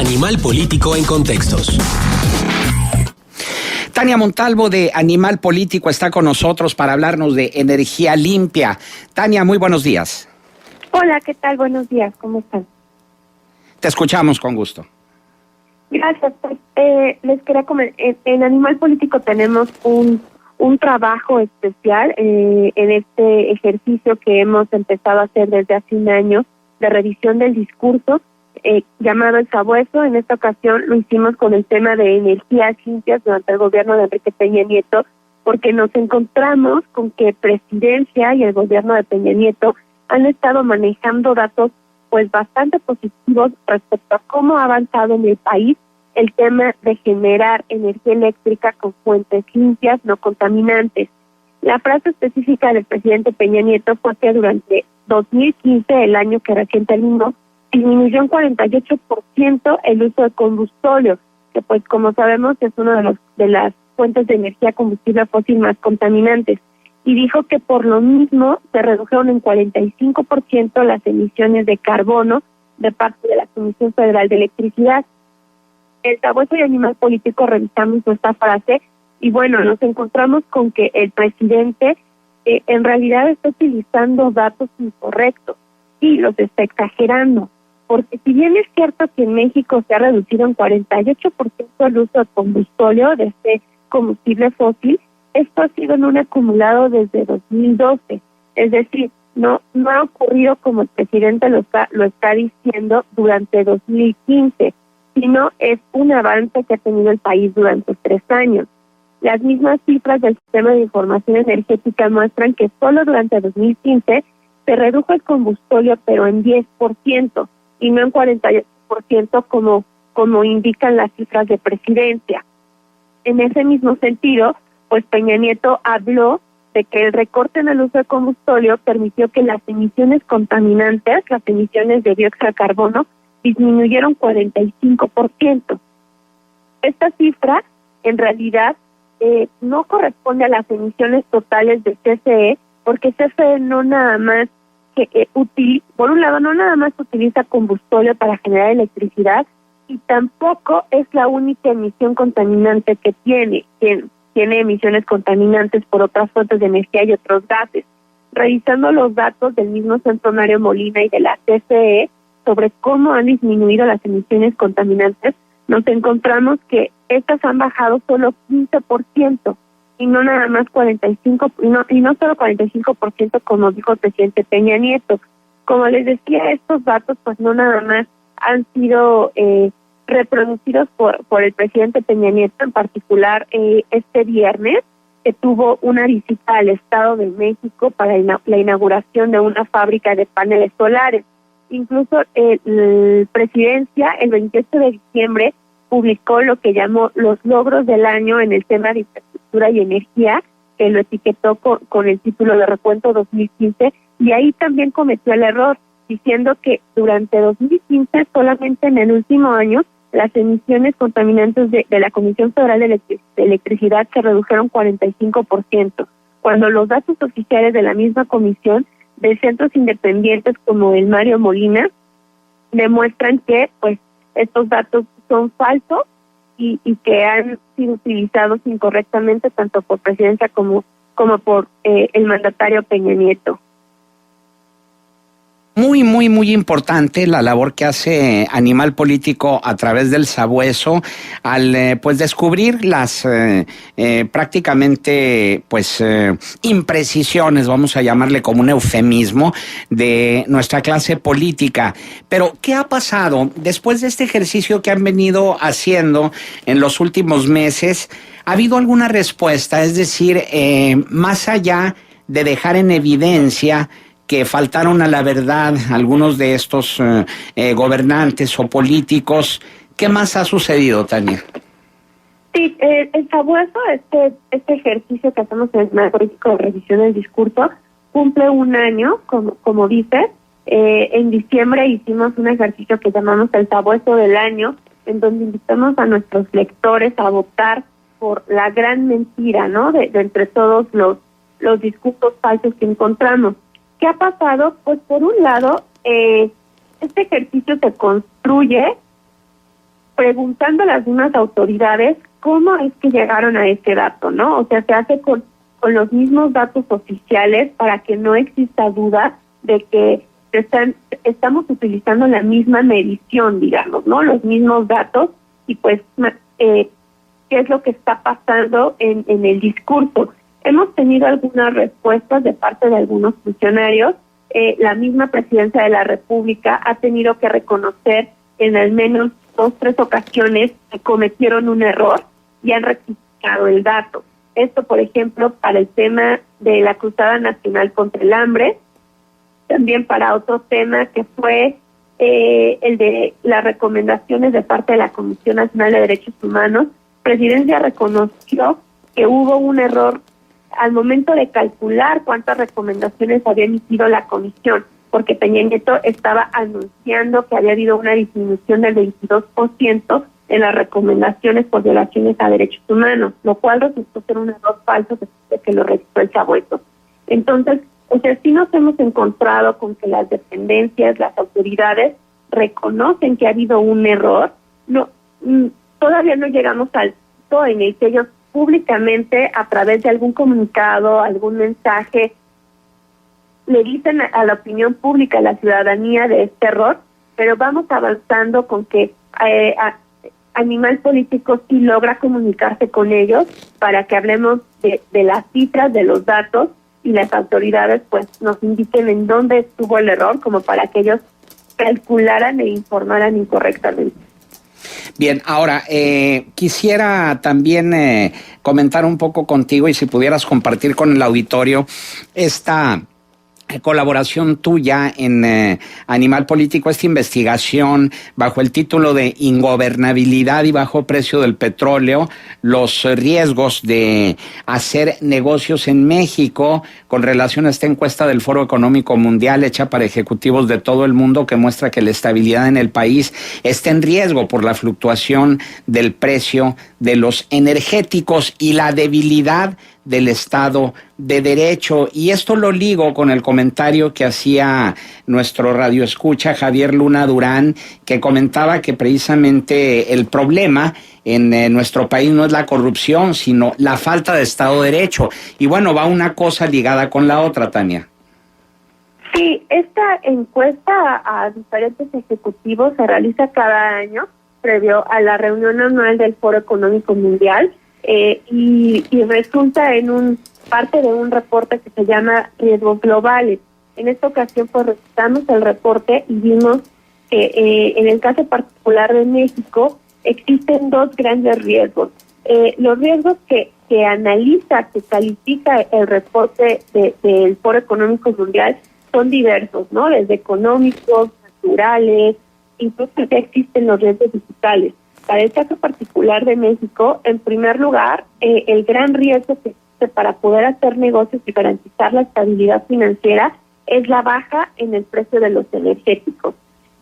Animal Político en Contextos. Tania Montalvo de Animal Político está con nosotros para hablarnos de energía limpia. Tania, muy buenos días. Hola, ¿qué tal? Buenos días, ¿cómo están? Te escuchamos con gusto. Gracias. Pues, les quería comentar, en Animal Político tenemos un trabajo especial en este ejercicio que hemos empezado a hacer desde hace un año de revisión del discurso, llamado El Sabueso. En esta ocasión lo hicimos con el tema de energías limpias durante el gobierno de Enrique Peña Nieto, porque nos encontramos con que Presidencia y el gobierno de Peña Nieto han estado manejando datos pues bastante positivos respecto a cómo ha avanzado en el país el tema de generar energía eléctrica con fuentes limpias, no contaminantes. La frase específica del presidente Peña Nieto fue que durante 2015, el año que recién terminó, disminuyó un 48% el uso de combustible, que pues como sabemos es una de las fuentes de energía combustible fósil más contaminantes. Y dijo que por lo mismo se redujeron en 45% las emisiones de carbono de parte de la Comisión Federal de Electricidad. El Sabueso y Animal Político revisamos esta frase y bueno, nos encontramos con que el presidente en realidad está utilizando datos incorrectos y los está exagerando, porque si bien es cierto que en México se ha reducido en 48% el uso de combustible, de este combustible fósil, esto ha sido en un acumulado desde 2012, es decir, no ha ocurrido como el presidente lo está diciendo durante 2015, sino es un avance que ha tenido el país durante 3 años. Las mismas cifras del Sistema de Información Energética muestran que solo durante 2015 se redujo el combustible, pero en 10% y no en 48% como indican las cifras de Presidencia. En ese mismo sentido, pues Peña Nieto habló de que el recorte en el uso de combustible permitió que las emisiones contaminantes, las emisiones de dióxido de carbono, disminuyeron 45%. Esta cifra, en realidad, no corresponde a las emisiones totales de CFE, porque CFE no nada más por un lado, no nada más utiliza combustible para generar electricidad, y tampoco es la única emisión contaminante que tiene emisiones contaminantes por otras fuentes de energía y otros gases. Revisando los datos del mismo Centro Mario Molina y de la CFE sobre cómo han disminuido las emisiones contaminantes, nos encontramos que estas han bajado solo 15% y no nada más 45%, y no solo 45% como dijo el presidente Peña Nieto. Como les decía, estos datos pues no nada más han sido reproducidos por el presidente Peña Nieto, en particular este viernes, que tuvo una visita al Estado de México para la inauguración de una fábrica de paneles solares. Incluso el Presidencia, el 28 de diciembre, publicó lo que llamó los logros del año en el tema de infraestructura y energía, que lo etiquetó con el título de Recuento 2015, y ahí también cometió el error, diciendo que durante 2015, solamente en el último año, las emisiones contaminantes de la Comisión Federal de Electricidad se redujeron 45%, cuando los datos oficiales de la misma comisión de centros independientes como el Mario Molina demuestran que pues estos datos son falsos y que han sido utilizados incorrectamente tanto por Presidencia como por el mandatario Peña Nieto. Muy, muy, muy importante la labor que hace Animal Político a través del Sabueso al pues descubrir las prácticamente pues imprecisiones, vamos a llamarle como un eufemismo, de nuestra clase política. Pero ¿qué ha pasado después de este ejercicio que han venido haciendo en los últimos meses? ¿Ha habido alguna respuesta? Es decir, más allá de dejar en evidencia que faltaron a la verdad algunos de estos gobernantes o políticos, ¿qué más ha sucedido, Tania? Sí, el Sabueso, este ejercicio que hacemos en el político de revisión del discurso, cumple un año, como dices. En diciembre hicimos un ejercicio que llamamos el Sabueso del año, en donde invitamos a nuestros lectores a votar por la gran mentira, ¿no? De entre todos los discursos falsos que encontramos. ¿Qué ha pasado? Pues por un lado, este ejercicio se construye preguntando a las mismas autoridades cómo es que llegaron a ese dato, ¿no? O sea, se hace con los mismos datos oficiales para que no exista duda de que estamos utilizando la misma medición, digamos, ¿no? Los mismos datos y pues qué es lo que está pasando en el discurso. Hemos tenido algunas respuestas de parte de algunos funcionarios. La misma Presidencia de la República ha tenido que reconocer en al menos 2, 3 ocasiones que cometieron un error y han rectificado el dato. Esto, por ejemplo, para el tema de la Cruzada Nacional contra el Hambre, también para otro tema que fue el de las recomendaciones de parte de la Comisión Nacional de Derechos Humanos. Presidencia reconoció que hubo un error al momento de calcular cuántas recomendaciones había emitido la comisión, porque Peña Nieto estaba anunciando que había habido una disminución del 22% en las recomendaciones por violaciones a derechos humanos, lo cual resultó ser un error falso que lo registró el Sabueso. Entonces, o sea, sí nos hemos encontrado con que las dependencias, las autoridades reconocen que ha habido un error. No, todavía no llegamos al punto en el que ellos públicamente, a través de algún comunicado, algún mensaje, le dicen a la opinión pública, a la ciudadanía de este error, pero vamos avanzando con que Animal Político sí logra comunicarse con ellos para que hablemos de las cifras, de los datos, y las autoridades pues nos indiquen en dónde estuvo el error, como para que ellos calcularan e informaran incorrectamente. Bien, ahora quisiera también comentar un poco contigo y si pudieras compartir con el auditorio esta colaboración tuya en Animal Político, esta investigación bajo el título de Ingobernabilidad y bajo precio del petróleo, los riesgos de hacer negocios en México, con relación a esta encuesta del Foro Económico Mundial hecha para ejecutivos de todo el mundo, que muestra que la estabilidad en el país está en riesgo por la fluctuación del precio de los energéticos y la debilidad del Estado de Derecho. Y esto lo ligo con el comentario que hacía nuestro radioescucha Javier Luna Durán, que comentaba que precisamente el problema en nuestro país no es la corrupción, sino la falta de Estado de Derecho. Y bueno, va una cosa ligada con la otra, Tania. Sí, esta encuesta a diferentes ejecutivos se realiza cada año previo a la reunión anual del Foro Económico Mundial. Y resulta en parte de un reporte que se llama Riesgos Globales. En esta ocasión pues revisamos el reporte y vimos que en el caso particular de México existen 2 grandes riesgos. Los riesgos que analiza, que califica el reporte del Foro Económico Mundial son diversos, ¿no? Desde económicos, naturales, incluso ya existen los riesgos digitales. Para el caso particular de México, en primer lugar, el gran riesgo que existe para poder hacer negocios y garantizar la estabilidad financiera es la baja en el precio de los energéticos.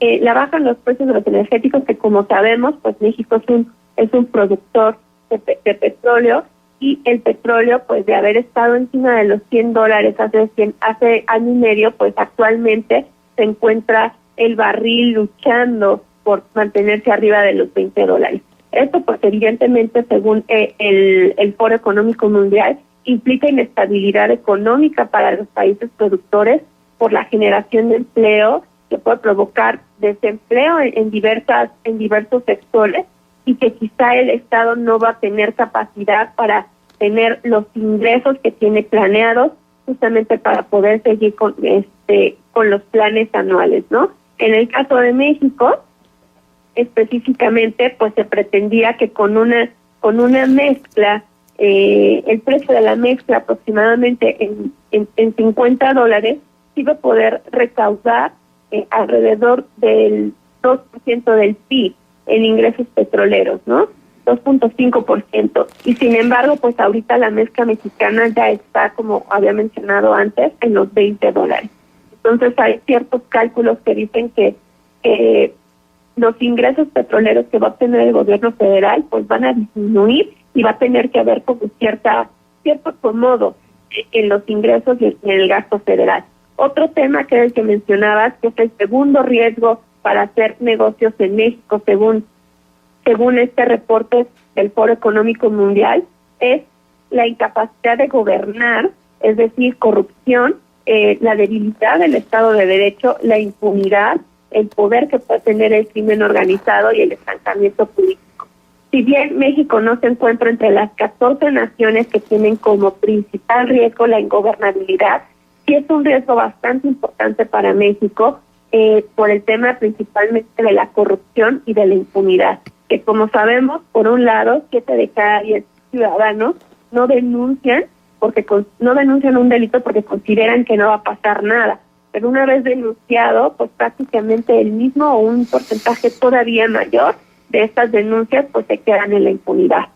La baja en los precios de los energéticos, que como sabemos, pues México es un productor de petróleo, y el petróleo, pues de haber estado encima de los $100 hace año y medio, pues actualmente se encuentra el barril luchando por mantenerse arriba de los $20. Esto pues evidentemente, según el Foro Económico Mundial, implica inestabilidad económica para los países productores por la generación de empleo, que puede provocar desempleo en diversos sectores, y que quizá el Estado no va a tener capacidad para tener los ingresos que tiene planeados justamente para poder seguir con los planes anuales, ¿no? En el caso de México, específicamente, pues se pretendía que con una mezcla, el precio de la mezcla aproximadamente en $50, iba a poder recaudar alrededor del 2% del PIB en ingresos petroleros, ¿no? 2.5%. Y sin embargo, pues ahorita la mezcla mexicana ya está, como había mencionado antes, en los $20. Entonces hay ciertos cálculos que dicen que los ingresos petroleros que va a obtener el gobierno federal pues van a disminuir, y va a tener que haber como cierto acomodo en los ingresos y en el gasto federal. Otro tema que es el que mencionabas, que es el segundo riesgo para hacer negocios en México, según según este reporte del Foro Económico Mundial, es la incapacidad de gobernar, es decir, corrupción, la debilidad del Estado de Derecho, la impunidad, el poder que puede tener el crimen organizado y el estancamiento político. Si bien México no se encuentra entre las 14 naciones que tienen como principal riesgo la ingobernabilidad, sí es un riesgo bastante importante para México por el tema principalmente de la corrupción y de la impunidad, que como sabemos, por un lado, 7 de cada 10 ciudadanos no denuncian un delito porque consideran que no va a pasar nada. Pero una vez denunciado, pues prácticamente el mismo o un porcentaje todavía mayor de estas denuncias pues se quedan en la impunidad.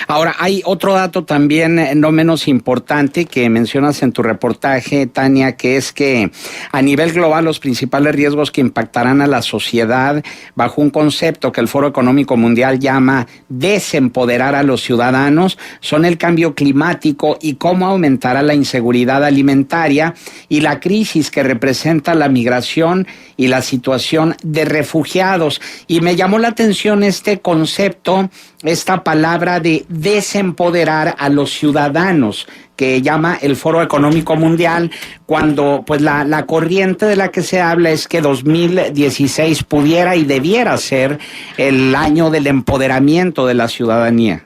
Ahora, hay otro dato también no menos importante que mencionas en tu reportaje, Tania, que es que a nivel global los principales riesgos que impactarán a la sociedad bajo un concepto que el Foro Económico Mundial llama desempoderar a los ciudadanos son el cambio climático y cómo aumentará la inseguridad alimentaria y la crisis que representa la migración y la situación de refugiados. Y me llamó la atención este concepto, esta palabra de desempoderar a los ciudadanos que llama el Foro Económico Mundial, cuando pues la corriente de la que se habla es que 2016 pudiera y debiera ser el año del empoderamiento de la ciudadanía.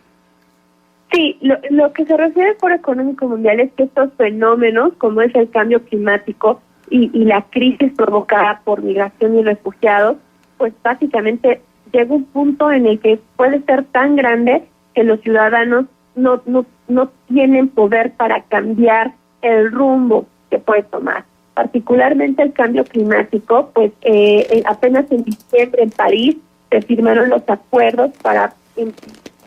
Sí, lo que se refiere al Foro Económico Mundial es que estos fenómenos, como es el cambio climático y la crisis provocada por migración y refugiados, pues básicamente llega un punto en el que puede ser tan grande que los ciudadanos no tienen poder para cambiar el rumbo que puede tomar. Particularmente el cambio climático, pues apenas en diciembre en París se firmaron los acuerdos para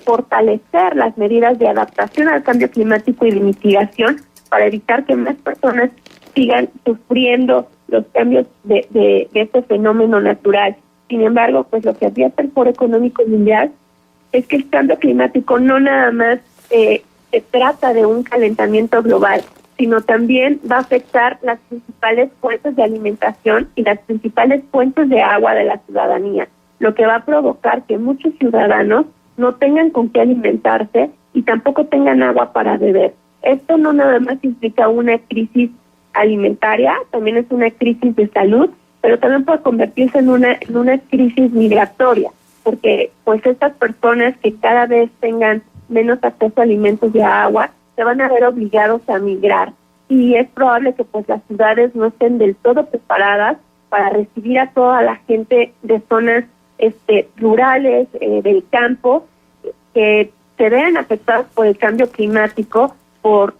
fortalecer las medidas de adaptación al cambio climático y de mitigación para evitar que más personas sigan sufriendo los cambios de este fenómeno natural. Sin embargo, pues lo que advierte el Foro Económico Mundial es que el cambio climático no nada más se trata de un calentamiento global, sino también va a afectar las principales fuentes de alimentación y las principales fuentes de agua de la ciudadanía, lo que va a provocar que muchos ciudadanos no tengan con qué alimentarse y tampoco tengan agua para beber. Esto no nada más implica una crisis alimentaria, también es una crisis de salud, pero también puede convertirse en una crisis migratoria, porque pues estas personas que cada vez tengan menos acceso a alimentos y a agua, se van a ver obligados a migrar. Y es probable que pues las ciudades no estén del todo preparadas para recibir a toda la gente de zonas rurales, del campo, que se vean afectadas por el cambio climático, por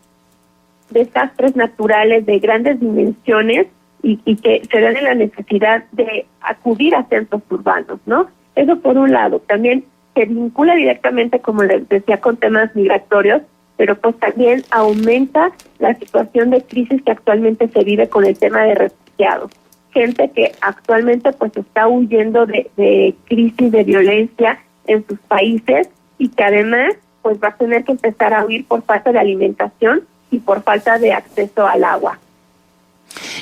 desastres naturales de grandes dimensiones y que se dan en la necesidad de acudir a centros urbanos, ¿no? Eso por un lado. También se vincula directamente, como les decía, con temas migratorios, pero pues también aumenta la situación de crisis que actualmente se vive con el tema de refugiados. Gente que actualmente pues está huyendo de crisis de violencia en sus países y que además pues va a tener que empezar a huir por falta de alimentación y por falta de acceso al agua.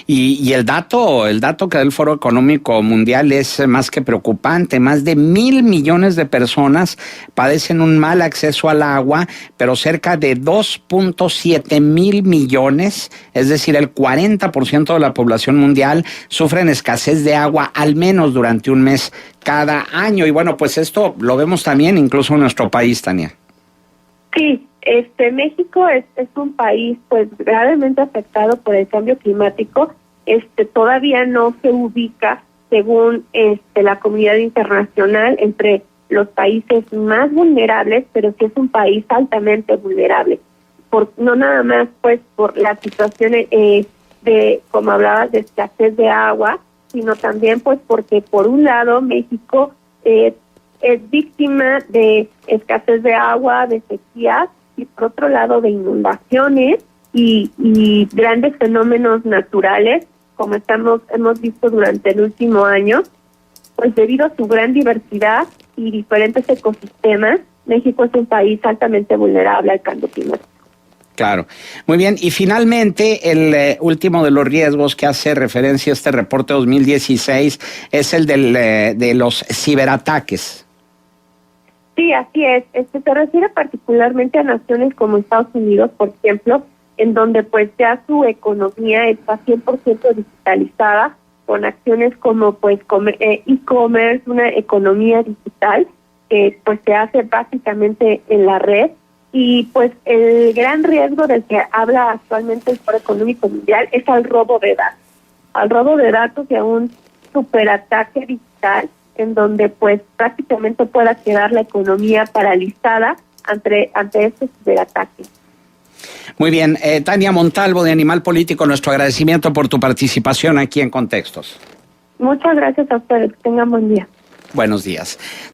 Y el dato que da el Foro Económico Mundial es más que preocupante. Más de 1,000 millones de personas padecen un mal acceso al agua, pero cerca de 2.7 mil millones, es decir, el 40% de la población mundial, sufren escasez de agua al menos durante un mes cada año. Y bueno, pues esto lo vemos también incluso en nuestro país, Tania. Sí. México es un país pues gravemente afectado por el cambio climático. Todavía no se ubica, según la comunidad internacional, entre los países más vulnerables, pero sí es un país altamente vulnerable. No nada más pues por la situación de, como hablabas, de escasez de agua, sino también pues porque por un lado México es víctima de escasez de agua, de sequías, y por otro lado de inundaciones y grandes fenómenos naturales, como hemos visto durante el último año. Pues debido a su gran diversidad y diferentes ecosistemas, México es un país altamente vulnerable al cambio climático. Claro. Muy bien. Y finalmente, el último de los riesgos que hace referencia a este reporte 2016 es el de los ciberataques. Sí, así es. Se refiere particularmente a naciones como Estados Unidos, por ejemplo, en donde pues ya su economía está 100% digitalizada, con acciones como pues e-commerce, una economía digital que pues se hace básicamente en la red. Y pues el gran riesgo del que habla actualmente el Foro Económico Mundial es al robo de datos y a un superataque digital en donde pues prácticamente pueda quedar la economía paralizada ante este ciberataque. Muy bien, Tania Montalvo de Animal Político, nuestro agradecimiento por tu participación aquí en Contextos. Muchas gracias a ustedes, que tengan buen día. Buenos días.